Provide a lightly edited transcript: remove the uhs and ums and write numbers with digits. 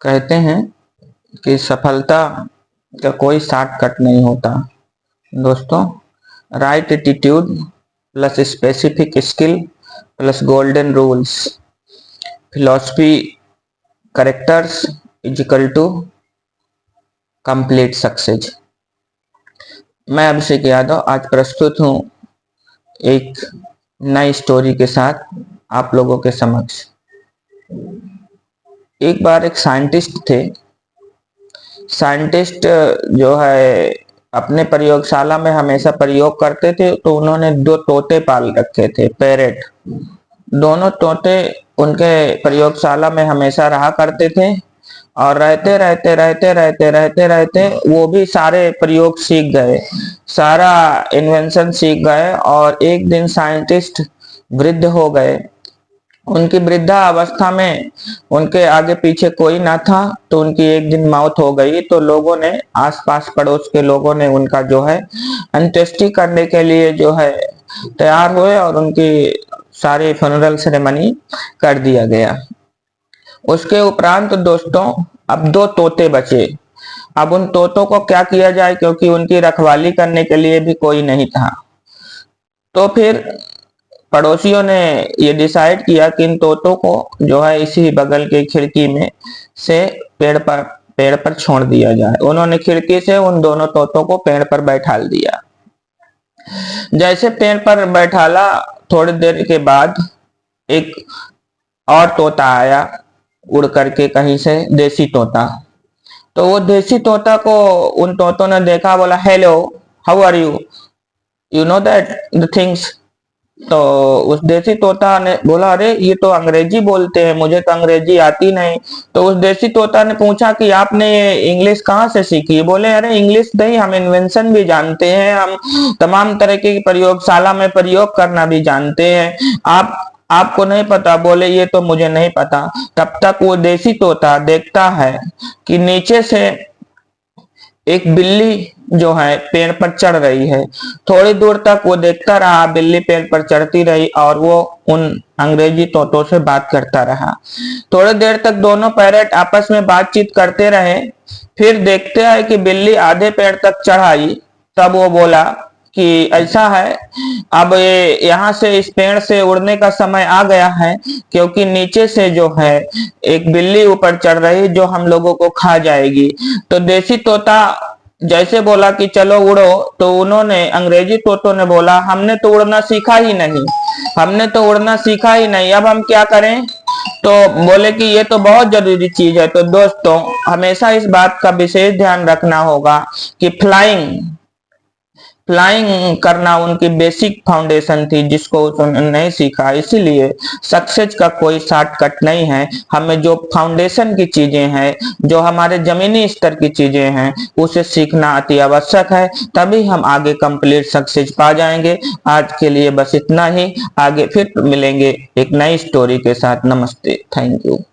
कहते हैं कि सफलता का कोई शॉर्टकट नहीं होता दोस्तों। Right attitude plus specific skill plus golden rules philosophy characters is equal to complete success. मैं अभिषेक यादव आज प्रस्तुत हूँ एक नई स्टोरी के साथ आप लोगों के समक्ष। एक बार एक साइंटिस्ट थे। साइंटिस्ट जो है अपने प्रयोगशाला में हमेशा प्रयोग करते थे, तो उन्होंने दो तोते पाल रखे थे, पैरेट। दोनों तोते उनके प्रयोगशाला में हमेशा रहा करते थे और रहते रहते रहते रहते रहते रहते वो भी सारे प्रयोग सीख गए, सारा इन्वेंशन सीख गए। और एक दिन साइंटिस्ट वृद्ध हो गए। उनकी वृद्धा अवस्था में उनके आगे पीछे कोई ना था, तो उनकी एक दिन मौत हो गई। तो लोगों ने, आसपास पड़ोस के लोगों ने उनका जो है अंत्येष्टि करने के लिए जो है तैयार हुए और उनकी सारी फ्यूनरल सेरेमनी कर दिया गया। उसके उपरांत दोस्तों अब दो तोते बचे। अब उन तोतों को क्या किया जाए, क्योंकि उनकी रखवाली करने के लिए भी कोई नहीं था। तो फिर पड़ोसियों ने ये डिसाइड किया कि इन तोतों को जो है इसी बगल की खिड़की में से पेड़ पर छोड़ दिया जाए। उन्होंने खिड़की से उन दोनों तोतों को पेड़ पर बैठाल दिया। जैसे पेड़ पर बैठाला, थोड़ी देर के बाद एक और तोता आया उड़ करके कहीं से, देसी तोता। तो वो देसी तोता को उन तोतों ने देखा, बोला hello how are you, you know that the things. तो उस देसी तोता ने बोला अरे ये तो अंग्रेजी बोलते हैं, मुझे तो अंग्रेजी आती नहीं। तो उस देसी तोता ने पूछा कि आपने ये इंग्लिश कहाँ से सीखी। बोले अरे इंग्लिश नहीं, हम इन्वेंशन भी जानते हैं, हम तमाम तरह की प्रयोगशाला में प्रयोग करना भी जानते हैं, आपको नहीं पता। बोले ये तो मुझे नहीं पता। तब तक वो देसी तोता देखता है कि नीचे से एक बिल्ली जो है पेड़ पर चढ़ रही है। थोड़ी दूर तक वो देखता रहा, बिल्ली पेड़ पर चढ़ती रही और वो उन अंग्रेजी तोतों से बात करता रहा। थोड़ी देर तक दोनों पैरेट आपस में बातचीत करते रहे। फिर देखते हैं कि बिल्ली आधे पेड़ तक चढ़ाई। तब वो बोला कि ऐसा है, अब ये यहाँ से इस पेड़ से उड़ने का समय आ गया है, क्योंकि नीचे से जो है एक बिल्ली ऊपर चढ़ रही जो हम लोगों को खा जाएगी। तो देसी तोता जैसे बोला कि चलो उड़ो, तो उन्होंने, अंग्रेजी तोतों ने बोला हमने तो उड़ना सीखा ही नहीं, हमने तो उड़ना सीखा ही नहीं, अब हम क्या करें। तो बोले कि ये तो बहुत जरूरी चीज है। तो दोस्तों हमेशा इस बात का विशेष ध्यान रखना होगा कि फ्लाइंग करना उनकी बेसिक फाउंडेशन थी, जिसको उन्होंने नहीं सीखा। इसीलिए सक्सेस का कोई शॉर्टकट नहीं है। हमें जो फाउंडेशन की चीजें हैं, जो हमारे जमीनी स्तर की चीजें हैं, उसे सीखना अति आवश्यक है, तभी हम आगे कंप्लीट सक्सेस पा जाएंगे। आज के लिए बस इतना ही, आगे फिर मिलेंगे एक नई स्टोरी के साथ। नमस्ते, थैंक यू।